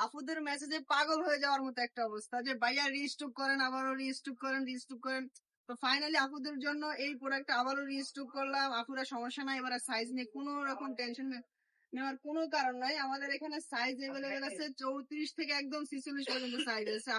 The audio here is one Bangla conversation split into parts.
আপুদের মেসেজে পাগল হয়ে যাওয়ার মতো একটা অবস্থা যে ভাইয়া রিস্টক করেন, আবারও রিস্টক করেন। তো ফাইনালি আপুদের জন্য এই প্রোডাক্টটা আবারও রিস্টক করলাম। আপুরা সমস্যা নাই, এবার সাইজ নিয়ে কোনো রকম টেনশন নেওয়ার কোনো কারণ নাই। আমাদের এখানে সাইজ এভেলেবেল আছে 34 থেকে একদম 46 পর্যন্ত সাইজ আছে।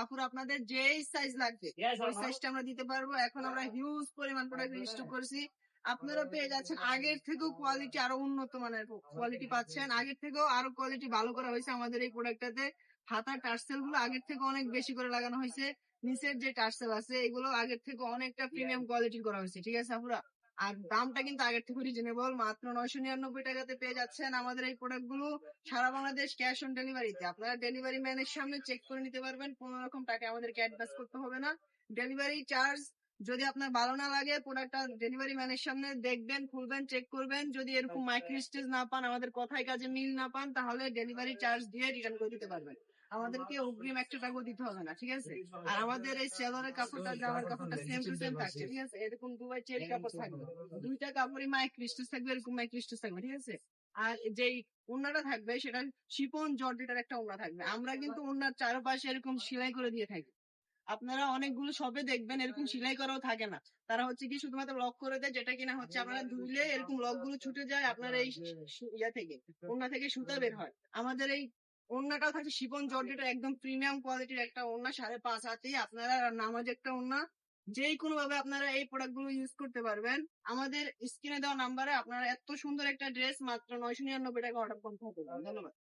আপুরা আপনাদের যেই সাইজ লাগবে ওই সাইজটা আমরা দিতে পারবো। এখন আমরা হিউজ পরিমাণ প্রোডাক্ট রিস্টক করছি। আপনারা পেয়ে যাচ্ছেন আগের থেকেও কোয়ালিটি আরো উন্নত মানের কোয়ালিটি পাচ্ছেন। আগের থেকেও আরো কোয়ালিটি ভালো করা হয়েছে আমাদের এই প্রোডাক্টটাতে। হাতার টার্সেল গুলো আগের থেকে অনেক বেশি করে লাগানো হয়েছে। নিচের যে টার্সেল আছে এগুলো আগের থেকে অনেকটা প্রিমিয়াম কোয়ালিটির করা হয়েছে, ঠিক আছে আপুরা? আর দামটা কিন্তু আগের থেকে রিজনেবল, মাত্র 999 টাকাতে পেয়ে যাচ্ছেন আমাদের এই প্রোডাক্ট গুলো সারা বাংলাদেশ ক্যাশ অন ডেলিভারিতে। আপনারা ডেলিভারি ম্যানের সামনে চেক করে নিতে পারবেন, কোনো রকম টাকা আমাদেরকে অ্যাডভান্স করতে হবে না। ডেলিভারি চার্জ যদি আপনার ভালো না লাগে, প্রোডাক্টটা ডেলিভারি ম্যানের সামনে দেখবেন, খুলবেন, চেক করবেন। যদি এরকম মাইক্রো স্টেজ না পান, আমাদের কথায় কাজে মিল না পান, তাহলে ডেলিভারি চার্জ দিয়ে রিটার্ন করে দিতে পারবেন। আমাদেরকে অগ্রিম 1 টাকাও দিতে হবে না, ঠিক আছে? আর আমাদের এই সেলরের কাপড়টা, জামার কাপড়টা সেম টু সেম থাকছে, ঠিক আছে? এরকম দুবাই চেরি কাপড় থাকবে, দুইটা কাপড়ই মাইক্রো স্টেজ থাকবে, এরকম মাইক্রো স্টেজ থাকবে, ঠিক আছে? আর যেই ওড়নাটা থাকবে সেটা শিফন জর্জেটের একটা ওড়না থাকবে। আমরা কিন্তু ওড়নার চারপাশে এরকম সেলাই করে দিয়ে থাকি। আপনারা অনেকগুলো শপে দেখবেন এরকম সেলাই করাও থাকে না, তারা হচ্ছে কি শুধুমাত্র লক করে দেয়, যেটা কিনা হচ্ছে আপনারা ধুইলে এরকম লক গুলো ছুটে যায় আপনার এই ইয়া থেকে, ওড়না থেকে সুতা বের হয়। আমাদের এই ওড়নাটাও থাকছে শিফন জর্জেটের একদম প্রিমিয়াম কোয়ালিটির একটা ওড়না, 5.5 হাতেই আপনারা নামাজ একটা ওড়না। যেই কোনো ভাবে আপনারা এই প্রোডাক্ট গুলো ইউজ করতে পারবেন। আমাদের স্ক্রিনে দেওয়া নাম্বারে আপনারা এত সুন্দর একটা ড্রেস মাত্র 999 টাকা অর্ডার করতে হবে। ধন্যবাদ।